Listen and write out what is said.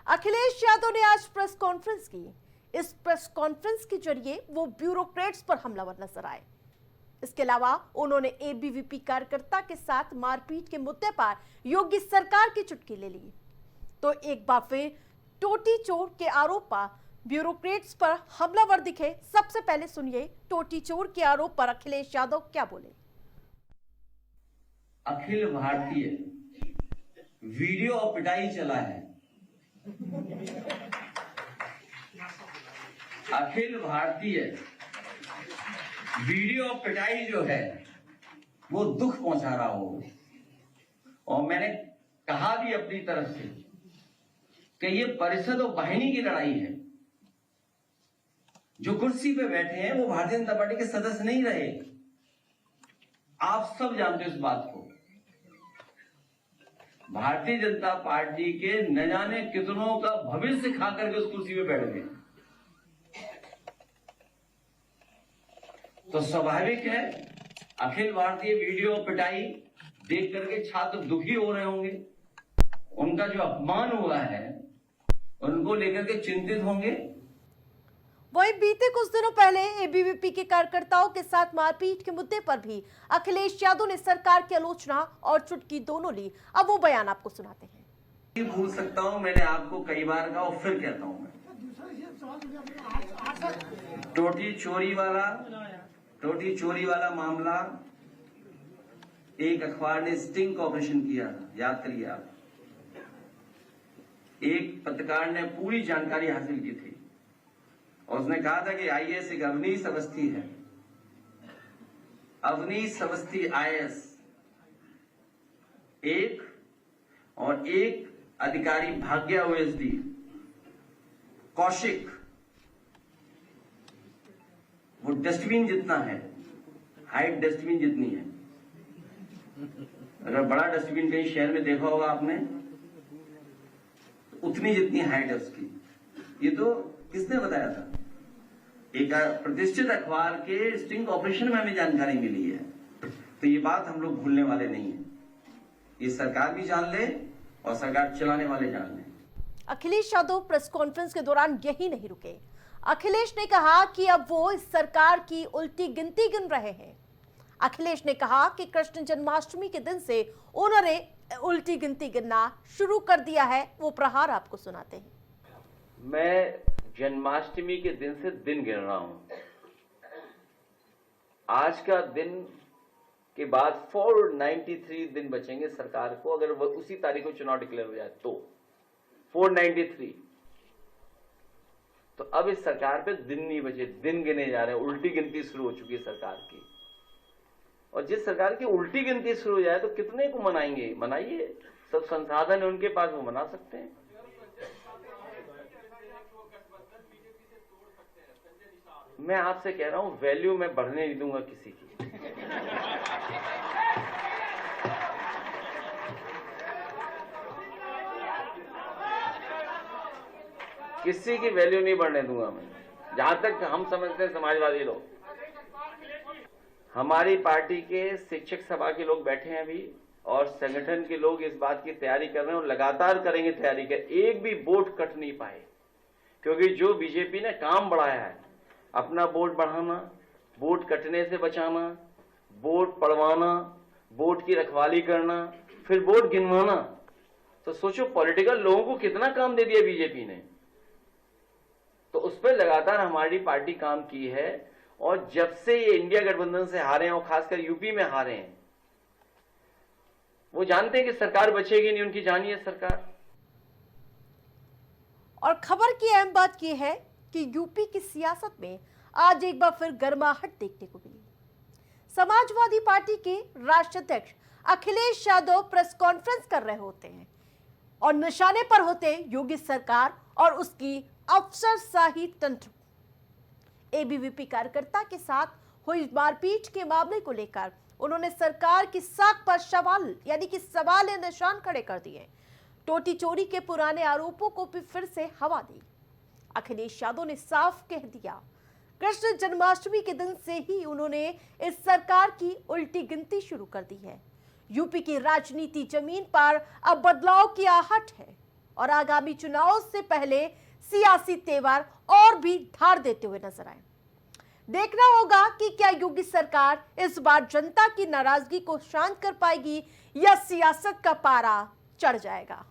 अखिलेश यादव ने आज press conference की। इस प्रेस कॉन्फ्रेंस के जरिए वो ब्यूरोक्रेट्स पर हमलावर नजर आए। इसके अलावा उन्होंने एबीवीपी कार्यकर्ता के साथ मारपीट के मुद्दे पर योगी सरकार की चुटकी ले ली। तो एक बार फिर टोटी चोर के आरोप पर ब्यूरोक्रेट्स पर हमलावर दिखे। सबसे पहले सुनिए टोटी चोर के आरोप पर अखिलेश यादव क्या बोले। अखिल भारतीय वीडियो और पिटाई चला है। अखिल भारतीय वीडियो और पिटाई जो है वो दुख पहुंचा रहा हो। और मैंने कहा भी अपनी तरफ से कि ये परिषद और वाहिनी की लड़ाई है। जो कुर्सी पे बैठे हैं वो भारतीय जनता पार्टी के सदस्य नहीं रहे। आप सब जानते हो इस बात को। भारतीय जनता पार्टी के न जाने कितनों का भविष्य खा करके उस कुर्सी पे बैठ गए। तो स्वाभाविक है अखिल भारतीय वीडियो पिटाई देख करके छात्र दुखी हो रहे होंगे। उनका जो अपमान हुआ है उनको लेकर के चिंतित होंगे। वहीं बीते कुछ दिनों पहले एबीवीपी के कार्यकर्ताओं के साथ मारपीट के मुद्दे पर भी अखिलेश यादव ने सरकार की आलोचना और चुटकी दोनों ली। अब वो बयान आपको सुनाते हैं। भूल सकता हूं, मैंने आपको कई बार कहा और फिर कहता हूं। मैं टोटी चोरी वाला मामला एक अखबार ने स्टिंग का ऑपरेशन किया था, याद करिए आप। एक पत्रकार ने पूरी जानकारी हासिल की थी और उसने कहा था कि आईएएस एक अवनीश अवस्थी है। अवनीश अवस्थी आईएएस एक और एक अधिकारी भाग्या ओएसडी कौशिक, वो डस्टबिन जितना है, हाइट डस्टबिन जितनी है। अगर बड़ा डस्टबिन कहीं शहर में देखा होगा आपने, तो उतनी जितनी हाइट है उसकी। ये तो किसने बताया था? एक प्रतिष्ठित अखबार के स्टिंग ऑपरेशन में हमें जानकारी मिली है। तो ये बात हम लोग भूलने वाले नहीं है। ये सरकार भी जान ले और सरकार चलाने वाले जान ले। अखिलेश यादव प्रेस कॉन्फ्रेंस के दौरान यही नहीं रुके। अखिलेश ने कहा कि अब वो इस सरकार की उल्टी गिनती गिन रहे हैं। अखिलेश ने कहा कि कृष्ण जन्माष्टमी के दिन से उन्होंने उल्टी गिनती गिनना शुरू कर दिया है। वो प्रहार आपको सुनाते हैं। मैं जन्माष्टमी के दिन से दिन गिन रहा हूं। आज का दिन के बाद 493 दिन बचेंगे सरकार को, अगर वो उसी तारीख को चुनाव डिक्लेयर हो जाए तो 493। तो अब इस सरकार पे दिन नहीं बचे, दिन गिने जा रहे हैं। उल्टी गिनती शुरू हो चुकी है सरकार की। और जिस सरकार की उल्टी गिनती शुरू हो जाए तो कितने को मनाएंगे? मनाइए, सब संसाधन है उनके पास, वो मना सकते हैं। मैं आपसे कह रहा हूं, वैल्यू मैं बढ़ने नहीं दूंगा किसी की। किसी की वैल्यू नहीं बढ़ने दूंगा मैं। जहां तक हम समझते हैं समाजवादी लोग, हमारी पार्टी के शिक्षक सभा के लोग बैठे हैं अभी और संगठन के लोग इस बात की तैयारी कर रहे हैं और लगातार करेंगे तैयारी कर। एक भी वोट कट नहीं पाए, क्योंकि जो बीजेपी ने काम बढ़ाया है, अपना वोट बढ़ाना, वोट कटने से बचाना, वोट पड़वाना, वोट की रखवाली करना, फिर वोट गिनवाना। तो सोचो पॉलिटिकल लोगों को कितना काम दे दिया बीजेपी ने। तो उस पर लगातार हमारी पार्टी काम की है। और जब से ये इंडिया गठबंधन से हारे हैं और खासकर यूपी में हारे हैं, वो जानते हैं कि सरकार बचेगी नहीं, उनकी जानी है सरकार। और खबर की अहम बात यह है कि यूपी की सियासत में आज एक बार फिर गर्माहट देखने को मिली। समाजवादी पार्टी के राष्ट्रीय अध्यक्ष अखिलेश यादव प्रेस कॉन्फ्रेंस कर रहे होते हैं और निशाने पर होते योगी सरकार और उसकी अफसरशाही तंत्र। एबीवीपी कार्यकर्ता के साथ हुई मारपीट के मामले को लेकर उन्होंने सरकार की साख पर सवाल यानी कि सवाल निशान खड़े कर दिए। टोटी चोरी के पुराने आरोपों को भी फिर से हवा दी। अखिलेश यादव ने साफ कह दिया, कृष्ण जन्माष्टमी के दिन से ही उन्होंने इस सरकार की उल्टी गिनती शुरू कर दी है। यूपी की राजनीति जमीन पर अब बदलाव की आहट है। और आगामी चुनाव से पहले सियासी तेवर और भी धार देते हुए नजर आए। देखना होगा कि क्या योगी सरकार इस बार जनता की नाराजगी को शांत कर पाएगी या सियासत का पारा चढ़ जाएगा।